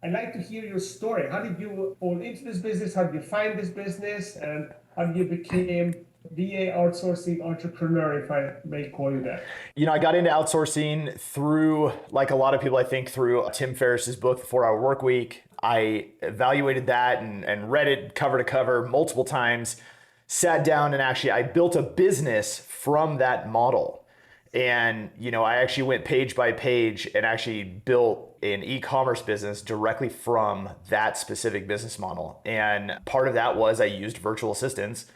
I'd like to hear your story. How did you fall into this business? How did you find this business? And how did you become VA outsourcing entrepreneur, if I may call you that? I got into outsourcing through, like a lot of people, I think, through Tim Ferriss's book, The 4 Hour Work Week. I evaluated that and read it cover to cover multiple times, sat down and actually I built a business from that model. And, I actually went page by page and actually built an e-commerce business directly from that specific business model. And part of that was I used virtual assistants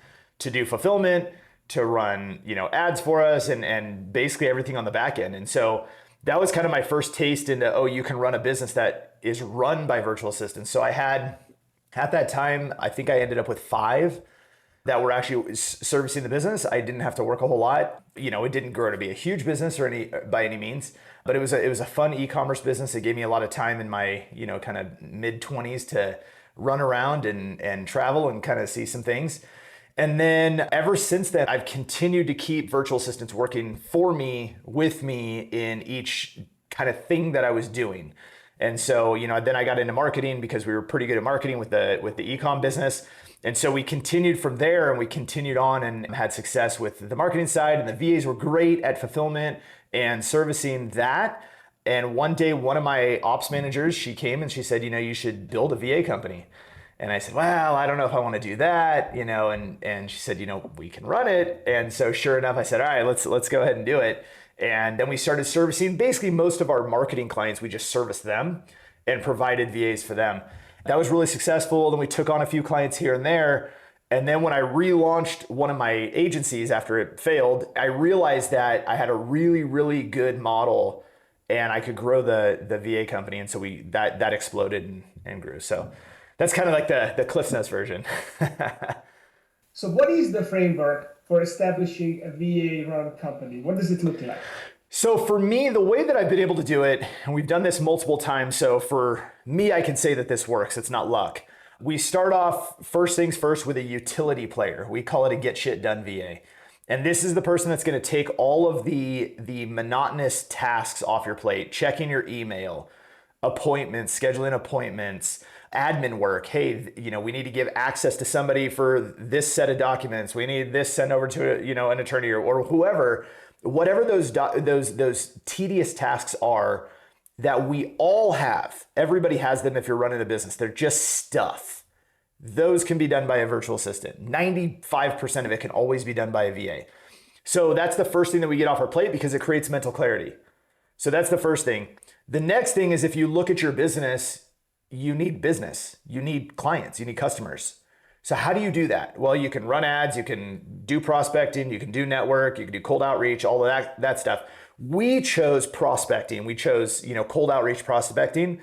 to do fulfillment, to run, ads for us and basically everything on the back end. And so that was kind of my first taste into, oh, you can run a business that is run by virtual assistants. So I had, at that time, I think I ended up with 5 that were actually servicing the business. I didn't have to work a whole lot. It didn't grow to be a huge business by any means, but it was a fun e-commerce business. It gave me a lot of time in my, kind of mid-20s to run around and travel and kind of see some things. And then ever since then, I've continued to keep virtual assistants working for me, with me in each kind of thing that I was doing. And so, then I got into marketing because we were pretty good at marketing with the e-com business. And so we continued from there and we continued on and had success with the marketing side, and the VAs were great at fulfillment and servicing that. And one day, one of my ops managers, she came and she said, you should build a VA company. And I said, well, I don't know if I want to do that, and she said, we can run it. And so sure enough, I said, all right, let's go ahead and do it. And then we started servicing basically most of our marketing clients. We just serviced them and provided VAs for them. That was really successful. Then we took on a few clients here and there. And then when I relaunched one of my agencies after it failed, I realized that I had a really, really good model and I could grow the VA company. And so that exploded and grew. So that's kind of like the Cliff Notes version. So what is the framework for establishing a VA-run company? What does it look like? So for me, the way that I've been able to do it, and we've done this multiple times, so for me, I can say that this works. It's not luck. We start off first things first with a utility player. We call it a get shit done VA. And this is the person that's going to take all of the monotonous tasks off your plate, checking your email, appointments, scheduling appointments, admin work. Hey, we need to give access to somebody for this set of documents. We need this sent over to an attorney or whoever. Whatever those tedious tasks are that we all have. Everybody has them if you're running a business. They're just stuff. Those can be done by a virtual assistant. 95% of it can always be done by a VA. So that's the first thing that we get off our plate because it creates mental clarity. So that's the first thing. The next thing is if you look at your business, you need business, you need clients, you need customers. So how do you do that? Well, you can run ads, you can do prospecting, you can do network, you can do cold outreach, all of that stuff. We chose prospecting. We chose, cold outreach prospecting.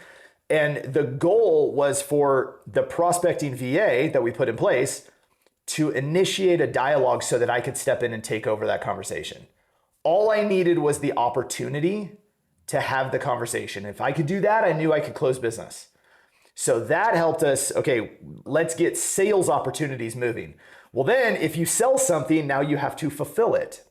And the goal was for the prospecting VA that we put in place to initiate a dialogue so that I could step in and take over that conversation. All I needed was the opportunity to have the conversation. If I could do that, I knew I could close business. So that helped us, okay, let's get sales opportunities moving. Well, then if you sell something, now you have to fulfill it.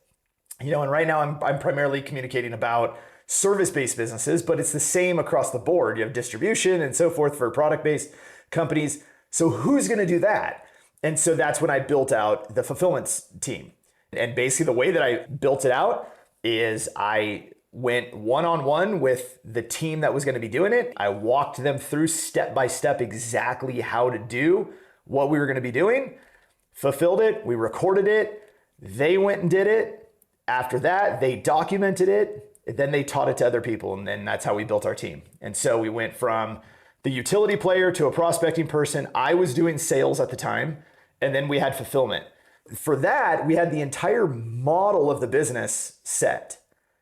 And right now I'm primarily communicating about service-based businesses, but it's the same across the board. You have distribution and so forth for product-based companies. So who's going to do that? And so that's when I built out the fulfillment team. And basically the way that I built it out is I went one-on-one with the team that was going to be doing it. I walked them through step by step exactly how to do what we were going to be doing, fulfilled it, we recorded it, they went and did it. After that, they documented it, then they taught it to other people, and then that's how we built our team. And so we went from the utility player to a prospecting person. I was doing sales at the time, and then we had fulfillment. For that, we had the entire model of the business set.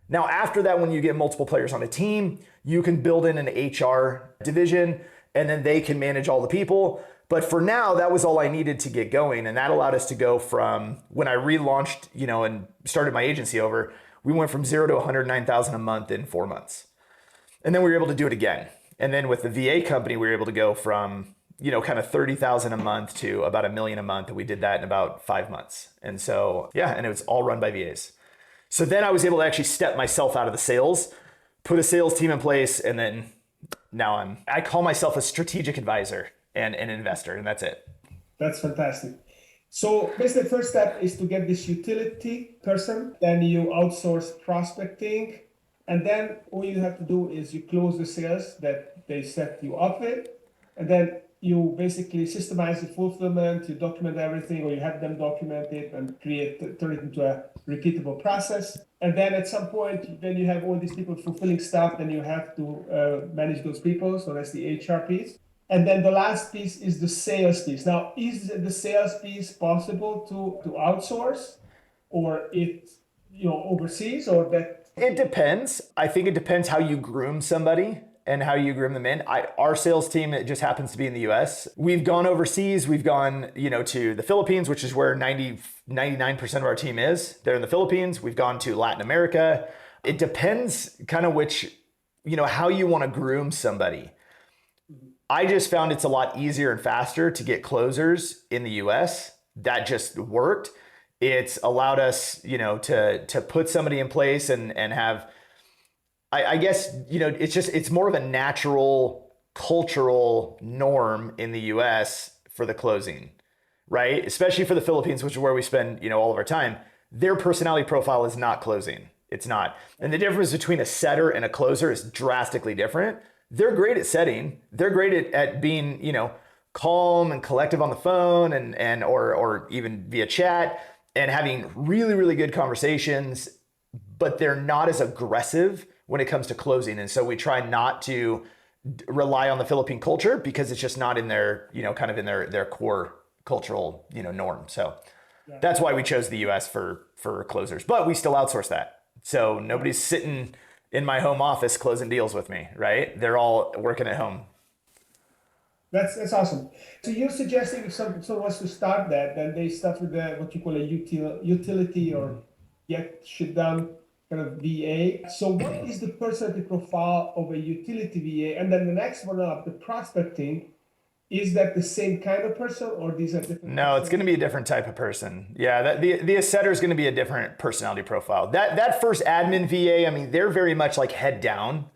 Now, after that, when you get multiple players on a team, you can build in an HR division and then they can manage all the people. But for now, that was all I needed to get going. And that allowed us to go from when I relaunched, and started my agency over, we went from 0 to 109,000 a month in 4 months. And then we were able to do it again. And then with the VA company, we were able to go from, kind of 30,000 a month to about $1 million a month. And we did that in about 5 months. And so, and it was all run by VAs. So then I was able to actually step myself out of the sales, put a sales team in place, and then I call myself a strategic advisor and an investor, and that's it. That's fantastic. So basically, the first step is to get this utility person, then you outsource prospecting, and then all you have to do is you close the sales that they set you up with, and then you basically systemize the fulfillment, you document everything, or you have them document it and turn it into a repeatable process. And then at some point, then you have all these people fulfilling stuff, then you have to manage those people. So that's the HR piece. And then the last piece is the sales piece. Now, is the sales piece possible to outsource, or overseas, or that? It depends. I think it depends how you groom somebody and how you groom them in. Our sales team, it just happens to be in the US. We've gone overseas. We've gone, to the Philippines, which is where 99% of our team is. They're in the Philippines. We've gone to Latin America. It depends kind of how you want to groom somebody. I just found it's a lot easier and faster to get closers in the US. That just worked. It's allowed us, to put somebody in place and have, I guess, it's more of a natural cultural norm in the US for the closing, right? Especially for the Philippines, which is where we spend, all of our time. Their personality profile is not closing. It's not. And the difference between a setter and a closer is drastically different. They're great at setting. They're great at being, calm and collective on the phone or even via chat and having really, really good conversations, but they're not as aggressive when it comes to closing. And so we try not to rely on the Philippine culture because it's just not in their, kind of in their core cultural, norm. So that's why we chose the US for closers, but we still outsource that. So nobody's sitting in my home office closing deals with me, right? They're all working at home. That's awesome. So you're suggesting if someone wants to start that, then they start with what you call a utility or get shit done kind of VA. So what is the personality profile of a utility VA? And then the next one up, the prospecting, is that the same kind of person, or these are different? No, it's going to be a different type of person. Yeah, the setter is going to be a different personality profile. That first admin VA, I mean, they're very much like head down,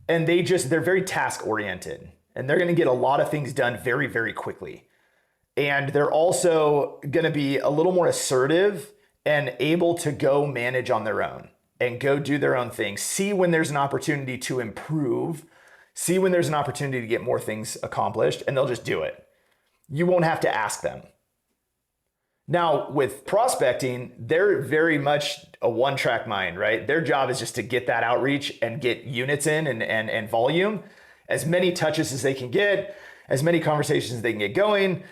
and they're very task oriented, and they're going to get a lot of things done very, very quickly. And they're also going to be a little more assertive and able to go manage on their own and go do their own thing. See when there's an opportunity to improve. See when there's an opportunity to get more things accomplished, and they'll just do it. You won't have to ask them. Now, with prospecting, they're very much a one-track mind, right? Their job is just to get that outreach and get units in and volume, as many touches as they can get, as many conversations as they can get going.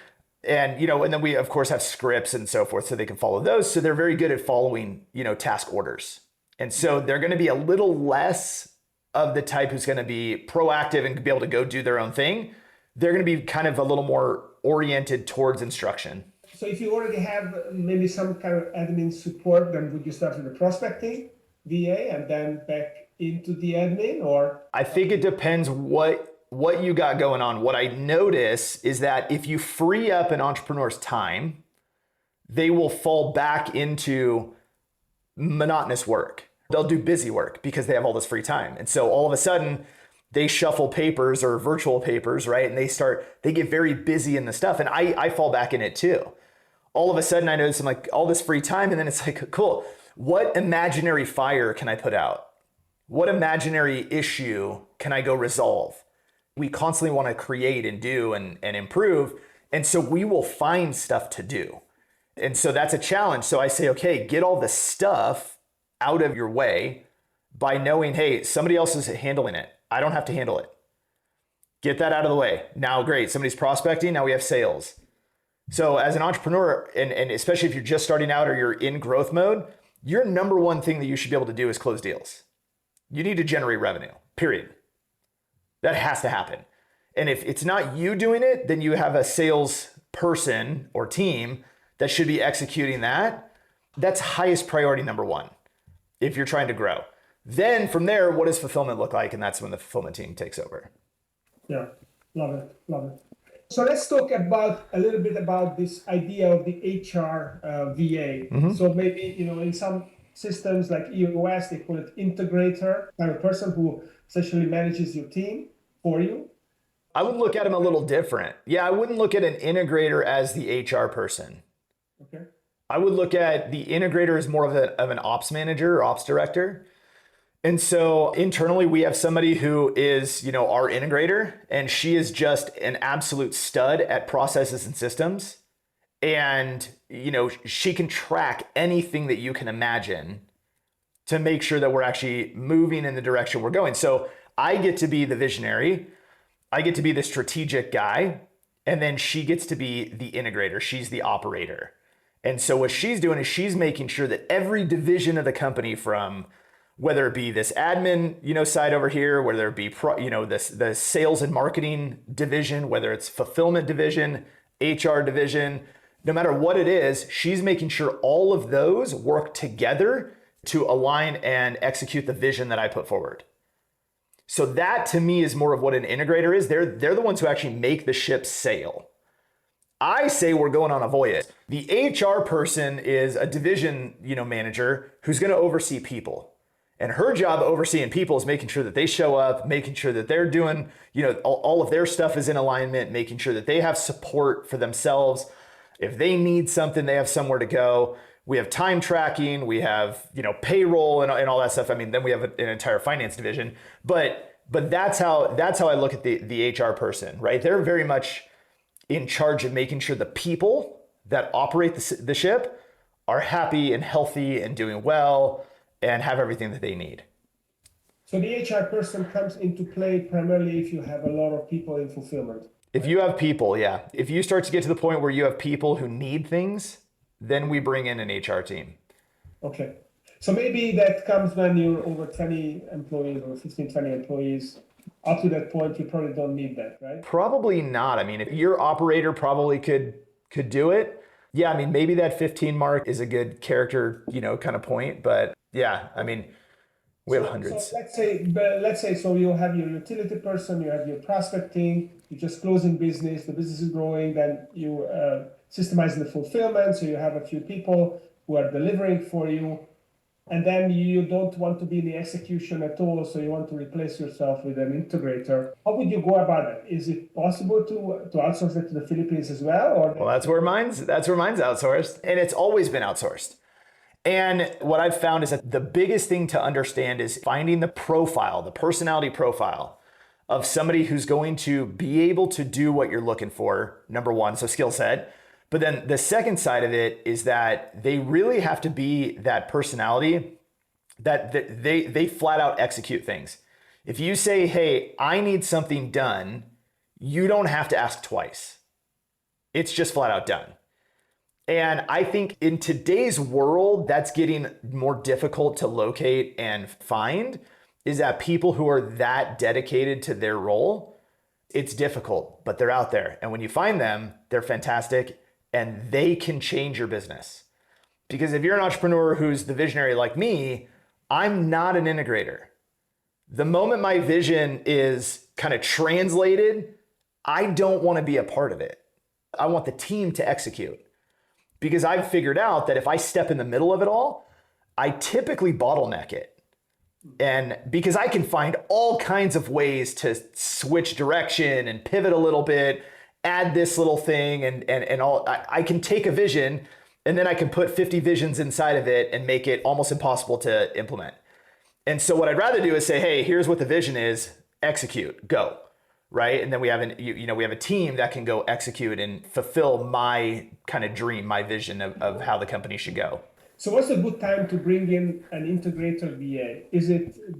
And, and then we, of course, have scripts and so forth so they can follow those. So they're very good at following, task orders. And so they're going to be a little less of the type who's going to be proactive and be able to go do their own thing. They're going to be kind of a little more oriented towards instruction. So if you already have maybe some kind of admin support, then would you start with the prospecting VA and then back into the admin, or? I think it depends what you got going on. What I notice is that if you free up an entrepreneur's time, they will fall back into monotonous work. They'll do busy work because they have all this free time. And so all of a sudden they shuffle papers or virtual papers, right? And they get very busy in the stuff. And I fall back in it too. All of a sudden I notice I'm like all this free time. And then it's like, cool, what imaginary fire can I put out? What imaginary issue can I go resolve? We constantly want to create and do and improve. And so we will find stuff to do. And so that's a challenge. So I say, okay, get all the stuff out of your way by knowing, hey, somebody else is handling it. I don't have to handle it. Get that out of the way. Now, great, somebody's prospecting, now we have sales. So as an entrepreneur, and especially if you're just starting out or you're in growth mode, your number one thing that you should be able to do is close deals. You need to generate revenue, period. That has to happen. And if it's not you doing it, then you have a sales person or team that should be executing that. That's highest priority number one if you're trying to grow. Then from there, what does fulfillment look like? And that's when the fulfillment team takes over. Yeah, love it. So let's talk a little bit about this idea of the HR VA. Mm-hmm. So maybe, in some systems like EOS, they call it integrator, kind of person who essentially manages your team. for you? I would look at them a little different. Yeah, I wouldn't look at an integrator as the HR person. Okay. I would look at the integrator as more of an ops manager or ops director. And so internally, we have somebody who is, our integrator, and she is just an absolute stud at processes and systems. And, she can track anything that you can imagine to make sure that we're actually moving in the direction we're going. So I get to be the visionary, I get to be the strategic guy, and then she gets to be the integrator. She's the operator. And so what she's doing is she's making sure that every division of the company, from whether it be this admin, side over here, whether it be, the sales and marketing division, whether it's fulfillment division, HR division, no matter what it is, she's making sure all of those work together to align and execute the vision that I put forward. So that to me is more of what an integrator is. They're the ones who actually make the ship sail. I say we're going on a voyage. The HR person is a division, manager who's going to oversee people. And her job overseeing people is making sure that they show up, making sure that they're doing, all of their stuff is in alignment, making sure that they have support for themselves. If they need something, they have somewhere to go. We have time tracking, we have, payroll and all that stuff. I mean, then we have an entire finance division, but that's how I look at the HR person, right? They're very much in charge of making sure the people that operate the ship are happy and healthy and doing well and have everything that they need. So the HR person comes into play primarily if you have a lot of people in fulfillment. If you have people, yeah. If you start to get to the point where you have people who need things, then we bring in an HR team. Okay. So maybe that comes when you're over 20 employees or 15, 20 employees. Up to that point, you probably don't need that, right? Probably not. I mean, if your operator probably could do it. Yeah, I mean, maybe that 15 mark is a good character, kind of point. But yeah, I mean, we have hundreds. So let's say, so you have your utility person, you have your prospecting, you're just closing business, the business is growing, then you systemizing the fulfillment, so you have a few people who are delivering for you, and then you don't want to be in the execution at all, so you want to replace yourself with an integrator. How would you go about it? Is it possible to outsource it to the Philippines as well? Or well, that's where mine's outsourced, and it's always been outsourced. And what I've found is that the biggest thing to understand is finding the profile, the personality profile of somebody who's going to be able to do what you're looking for, number one, so skill set. But then the second side of it is that they really have to be that personality that they flat out execute things. If you say, hey, I need something done, you don't have to ask twice. It's just flat out done. And I think in today's world, that's getting more difficult to locate and find, is that people who are that dedicated to their role, it's difficult, but they're out there. And when you find them, they're fantastic and they can change your business. Because if you're an entrepreneur who's the visionary like me, I'm not an integrator. The moment my vision is kind of translated, I don't want to be a part of it. I want the team to execute. Because I've figured out that if I step in the middle of it all, I typically bottleneck it. And because I can find all kinds of ways to switch direction and pivot a little bit, add this little thing and all, I can take a vision and then I can put 50 visions inside of it and make it almost impossible to implement. And so what I'd rather do is say, hey, here's what the vision is, execute, go. Right. And then we have we have a team that can go execute and fulfill my kind of dream, my vision of how the company should go. So what's a good time to bring in an integrator VA?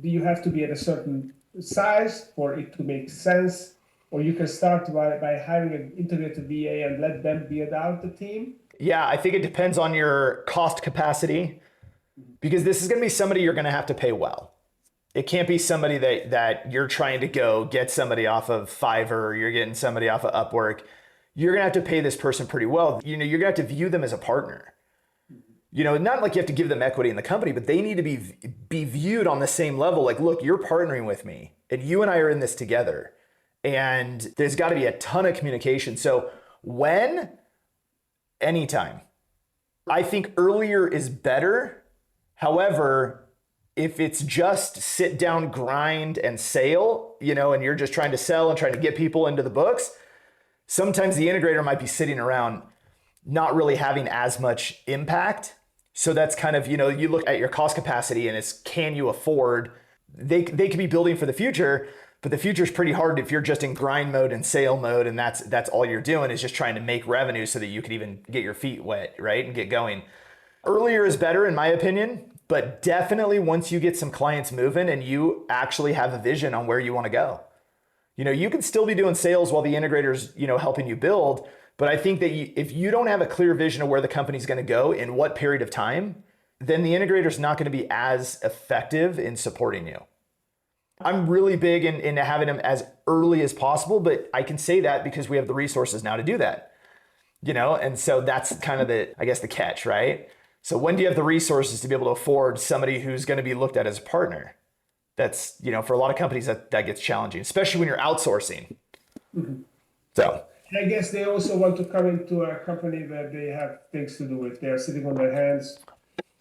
Do you have to be at a certain size for it to make sense? Or you can start by hiring an integrator VA and let them build out the team? Yeah, I think it depends on your cost capacity, because this is going to be somebody you're going to have to pay well. It can't be somebody that you're trying to go get somebody off of Fiverr, or you're getting somebody off of Upwork. You're going to have to pay this person pretty well. You're going to have to view them as a partner. Not like you have to give them equity in the company, but they need to be viewed on the same level. Like, look, you're partnering with me and you and I are in this together. And there's got to be a ton of communication. So anytime. I think earlier is better. However, if it's just sit down, grind and sale, and you're just trying to sell and trying to get people into the books, sometimes the integrator might be sitting around not really having as much impact. So that's kind of, you look at your cost capacity and it's, can you afford, they could be building for the future, but the future is pretty hard if you're just in grind mode and sale mode. And that's all you're doing is just trying to make revenue so that you can even get your feet wet, right? And get going. Earlier is better in my opinion, but definitely once you get some clients moving and you actually have a vision on where you want to go. You can still be doing sales while the integrator's, helping you build. But I think that if you don't have a clear vision of where the company's going to go in what period of time, then the integrator's not going to be as effective in supporting you. I'm really big in having them as early as possible, but I can say that because we have the resources now to do that, and so that's kind of the catch, right? So when do you have the resources to be able to afford somebody who's going to be looked at as a partner? That's, for a lot of companies that gets challenging, especially when you're outsourcing. Mm-hmm. So I guess they also want to come into a company that they have things to do with. They're sitting on their hands.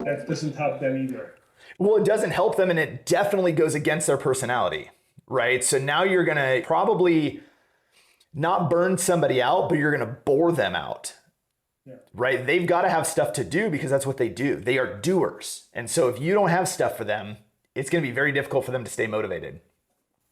That doesn't help them either. Well, it doesn't help them, and it definitely goes against their personality, right? So now you're going to probably not burn somebody out, but you're going to bore them out, right? They've got to have stuff to do because that's what they do. They are doers. And so if you don't have stuff for them, it's going to be very difficult for them to stay motivated.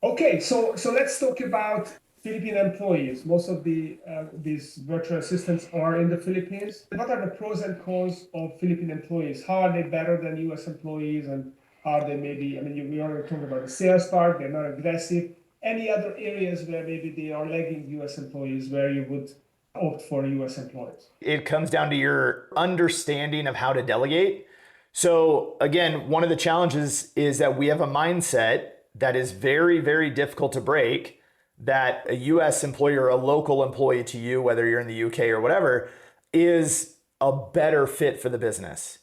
Okay, so let's talk about Philippine employees. Most of these virtual assistants are in the Philippines. What are the pros and cons of Philippine employees? How are they better than US employees? And how are they we already talked about the sales part, they're not aggressive. Any other areas where maybe they are lagging US employees where you would opt for US employees? It comes down to your understanding of how to delegate. So again, one of the challenges is that we have a mindset that is very, very difficult to break, that a US employee or a local employee to you, whether you're in the UK or whatever, is a better fit for the business.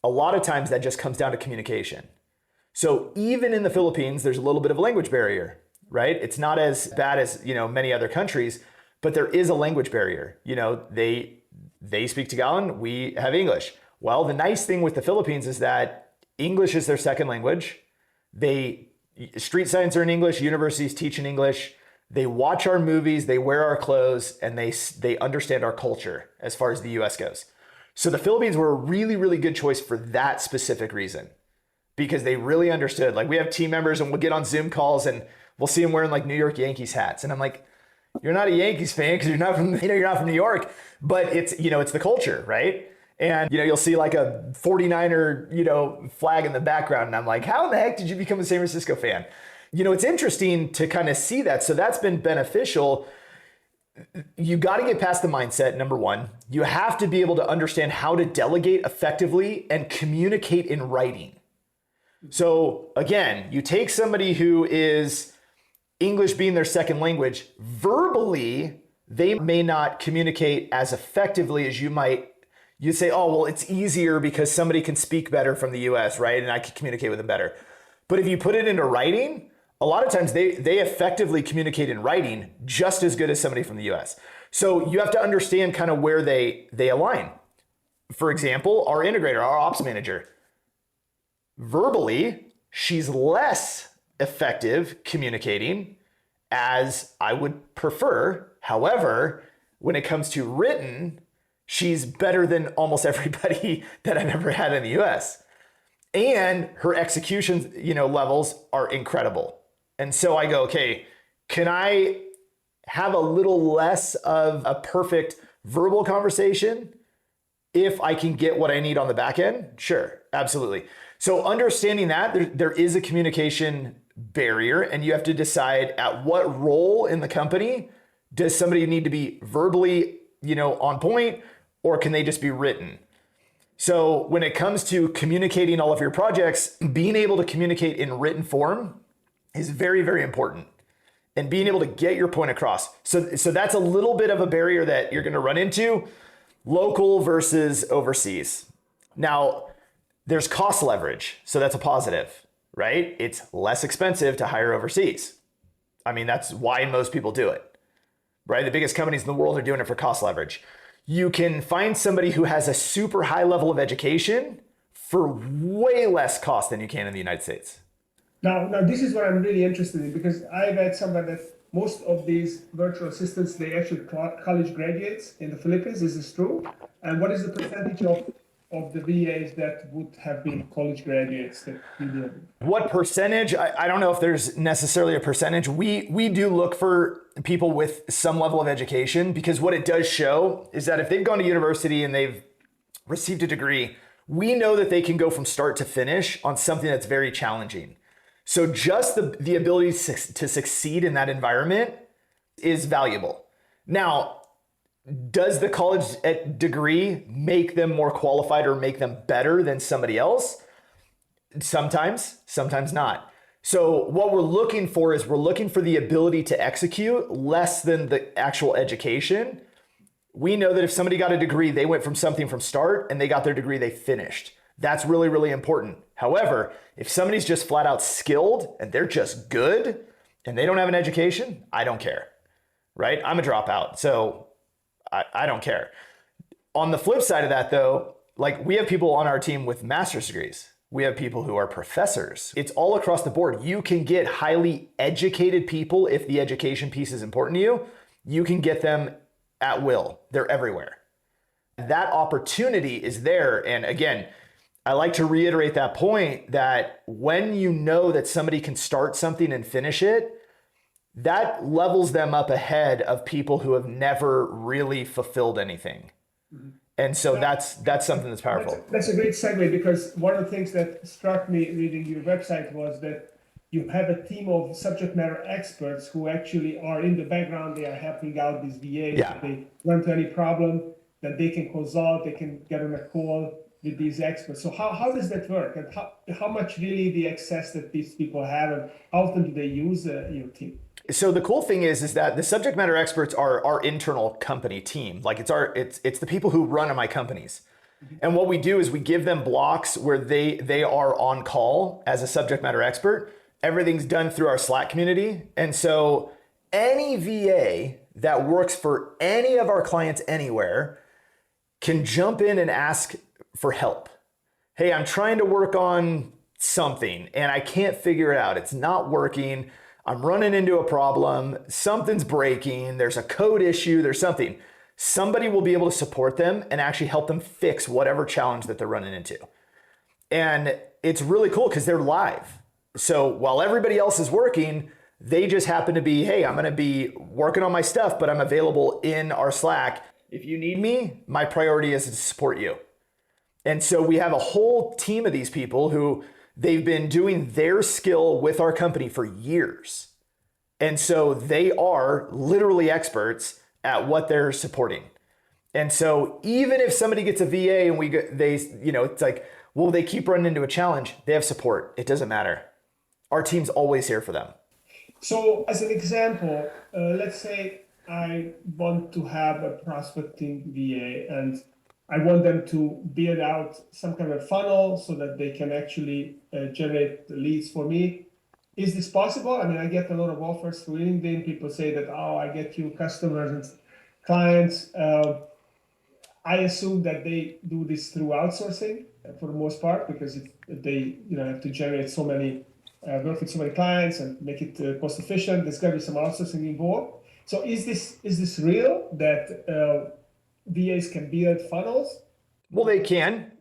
A lot of times that just comes down to communication. So even in the Philippines, there's a little bit of a language barrier, right? It's not as bad as, many other countries, but there is a language barrier. They speak Tagalog, we have English. Well, the nice thing with the Philippines is that English is their second language. Street signs are in English, universities teach in English. They watch our movies, they wear our clothes, and they understand our culture as far as the US goes. So the Philippines were a really, really good choice for that specific reason, because they really understood. Like, we have team members and we'll get on Zoom calls and we'll see them wearing like New York Yankees hats. And I'm like, you're not a Yankees fan because you're not from New York, but it's the culture, right? And, you'll see like a 49er, flag in the background. And I'm like, how in the heck did you become a San Francisco fan? It's interesting to kind of see that. So that's been beneficial. You got to get past the mindset. Number one, you have to be able to understand how to delegate effectively and communicate in writing. So again, you take somebody who is English being their second language, verbally, they may not communicate as effectively as you might. You say, oh, well, it's easier because somebody can speak better from the US, right? And I can communicate with them better. But if you put it into writing, a lot of times they effectively communicate in writing just as good as somebody from the US. So you have to understand kind of where they align. For example, our integrator, our ops manager, verbally, she's less effective communicating as I would prefer. However, when it comes to written, she's better than almost everybody that I've ever had in the US. And her execution, levels are incredible. And so I go, okay, can I have a little less of a perfect verbal conversation if I can get what I need on the back end? Sure, absolutely. So understanding that there is a communication barrier, and you have to decide at what role in the company does somebody need to be verbally, on point, or can they just be written? So when it comes to communicating all of your projects, being able to communicate in written form is very, very important, and being able to get your point across. So that's a little bit of a barrier that you're going to run into, local versus overseas. Now, there's cost leverage. So that's a positive, right? It's less expensive to hire overseas. That's why most people do it, right? The biggest companies in the world are doing it for cost leverage. You can find somebody who has a super high level of education for way less cost than you can in the United States. Now this is what I'm really interested in, because I read somewhere that most of these virtual assistants, they actually college graduates in the Philippines. Is this true? And what is the percentage of the VAs that would have been college graduates that we did? What percentage? I don't know if there's necessarily a percentage. We do look for people with some level of education, because what it does show is that if they've gone to university and they've received a degree, we know that they can go from start to finish on something that's very challenging. So just the ability to succeed in that environment is valuable. Now, does the college degree make them more qualified or make them better than somebody else? Sometimes, sometimes not. So what we're looking for is we're looking for the ability to execute less than the actual education. We know that if somebody got a degree, they went from something from start and they got their degree, they finished. That's really, really important. However, if somebody's just flat out skilled and they're just good and they don't have an education, I don't care, right? I'm a dropout, so I don't care. On the flip side of that though, like we have people on our team with master's degrees. We have people who are professors. It's all across the board. You can get highly educated people if the education piece is important to you. You can get them at will. They're everywhere. That opportunity is there. And again, I like to reiterate that point that when you know that somebody can start something and finish it, that levels them up ahead of people who have never really fulfilled anything. Mm-hmm. And so that's something that's powerful. That's a great segue, because one of the things that struck me reading your website was that you have a team of subject matter experts who actually are in the background. They are helping out these VAs. Yeah. If they run into any problem, that they can consult, they can get on a call with these experts. So how does that work? And how much really the access that these people have, and how often do they use your team? So the cool thing is that the subject matter experts are our internal company team. Like it's the people who run my companies. Mm-hmm. And what we do is we give them blocks where they are on call as a subject matter expert. Everything's done through our Slack community. And so any VA that works for any of our clients anywhere can jump in and ask for help. Hey, I'm trying to work on something and I can't figure it out. It's not working. I'm running into a problem. Something's breaking. There's a code issue. There's something. Somebody will be able to support them and actually help them fix whatever challenge that they're running into. And it's really cool because they're live. So while everybody else is working, they just happen to be, hey, I'm going to be working on my stuff, but I'm available in our Slack. If you need me, my priority is to support you. And so we have a whole team of these people who they've been doing their skill with our company for years. And so they are literally experts at what they're supporting. And so even if somebody gets a VA and it's like, well, they keep running into a challenge, they have support. It doesn't matter. Our team's always here for them. So as an example, let's say I want to have a prospecting VA and I want them to build out some kind of funnel so that they can actually generate leads for me. Is this possible? I mean, I get a lot of offers through LinkedIn. People say that, oh, I get you customers and clients. I assume that they do this through outsourcing for the most part, because if they have to generate so many, work with so many clients and make it cost efficient, there's got to be some outsourcing involved. So is this real that VAs can build funnels? Well, they can.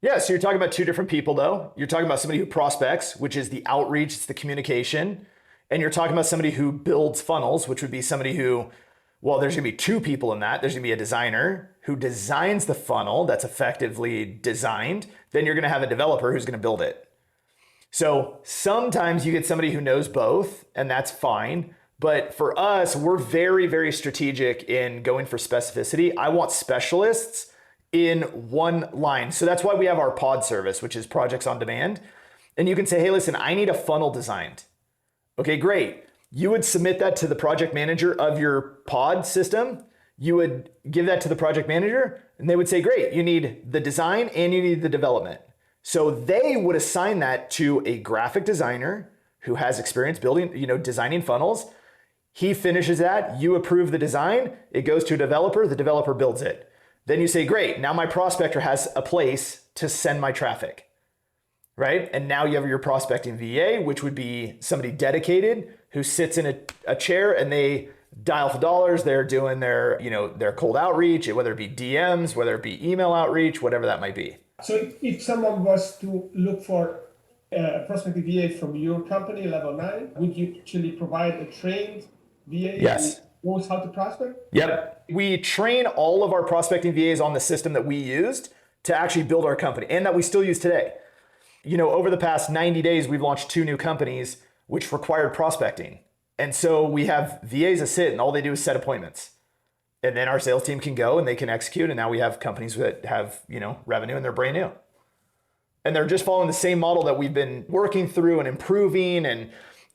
Yeah, so you're talking about two different people though. You're talking about somebody who prospects, which is the outreach, it's the communication. And you're talking about somebody who builds funnels, which would be somebody who, well, there's gonna be two people in that. There's gonna be a designer who designs the funnel that's effectively designed. Then you're gonna have a developer who's gonna build it. So sometimes you get somebody who knows both, and that's fine. But for us, we're very, very strategic in going for specificity. I want specialists in one line. So that's why we have our pod service, which is projects on demand. And you can say, hey, listen, I need a funnel designed. Okay, great. You would submit that to the project manager of your pod system. You would give that to the project manager and they would say, great, you need the design and you need the development. So they would assign that to a graphic designer who has experience building, designing funnels. He finishes that, you approve the design, it goes to a developer, the developer builds it. Then you say, great, now my prospector has a place to send my traffic, right? And now you have your prospecting VA, which would be somebody dedicated who sits in a chair and they dial for dollars. They're doing their, their cold outreach, whether it be DMs, whether it be email outreach, whatever that might be. So if someone was to look for a prospecting VA from your company, level 9, would you actually provide a trained VA Yes. who knows how to prospect? Yep. We train all of our prospecting VAs on the system that we used to actually build our company and that we still use today. Over the past 90 days, we've launched 2 new companies which required prospecting. And so we have VAs that sit and all they do is set appointments. And then our sales team can go and they can execute. And now we have companies that have, revenue and they're brand new. And they're just following the same model that we've been working through and improving and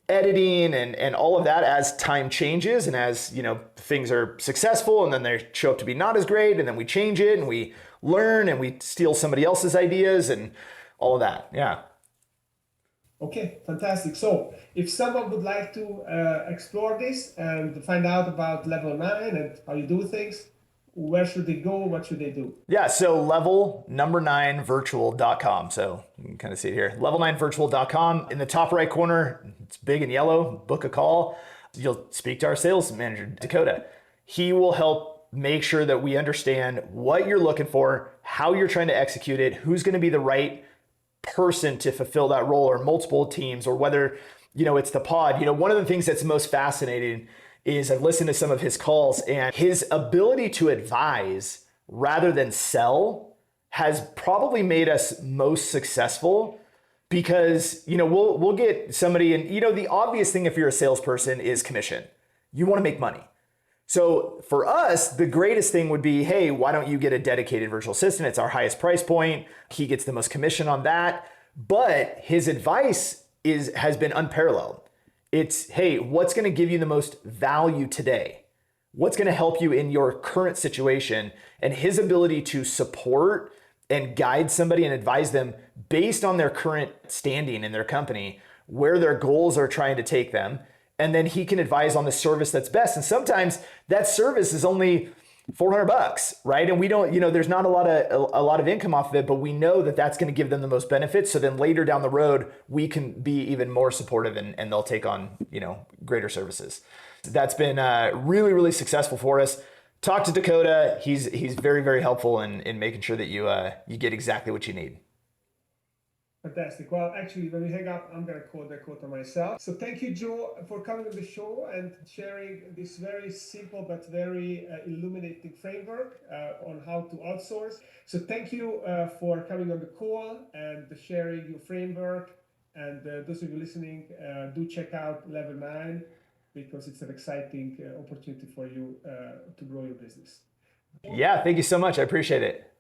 editing and all of that as time changes and as, things are successful and then they show up to be not as great. And then we change it and we learn and we steal somebody else's ideas and all of that. Yeah. Okay, fantastic. So if someone would like to explore this and find out about level 9 and how you do things, where should they go? What should they do? Yeah, so level9virtual.com. So you can kind of see it here. Level9virtual.com. In the top right corner, it's big and yellow, book a call. You'll speak to our sales manager, Dakota. He will help make sure that we understand what you're looking for, how you're trying to execute it, who's going to be the right person to fulfill that role, or multiple teams, or whether, it's the pod. One of the things that's most fascinating is I've listened to some of his calls, and his ability to advise rather than sell has probably made us most successful, because, we'll get somebody, and, the obvious thing if you're a salesperson is commission. You want to make money. So for us, the greatest thing would be, hey, why don't you get a dedicated virtual assistant? It's our highest price point. He gets the most commission on that. But his advice has been unparalleled. It's, hey, what's going to give you the most value today? What's going to help you in your current situation? And his ability to support and guide somebody and advise them based on their current standing in their company, where their goals are trying to take them. And then he can advise on the service that's best. And sometimes that service is only $400, right? And we don't, there's not a lot of income off of it, but we know that that's going to give them the most benefits. So then later down the road, we can be even more supportive and they'll take on, greater services. That's been really, really successful for us. Talk to Dakota. He's very, very helpful in making sure that you get exactly what you need. Fantastic. Well, actually, when we hang up, I'm going to call Dakota myself. So thank you, Joe, for coming on the show and sharing this very simple but very illuminating framework on how to outsource. So thank you for coming on the call and sharing your framework. And those of you listening, do check out Level 9 because it's an exciting opportunity for you to grow your business. Yeah, thank you so much. I appreciate it.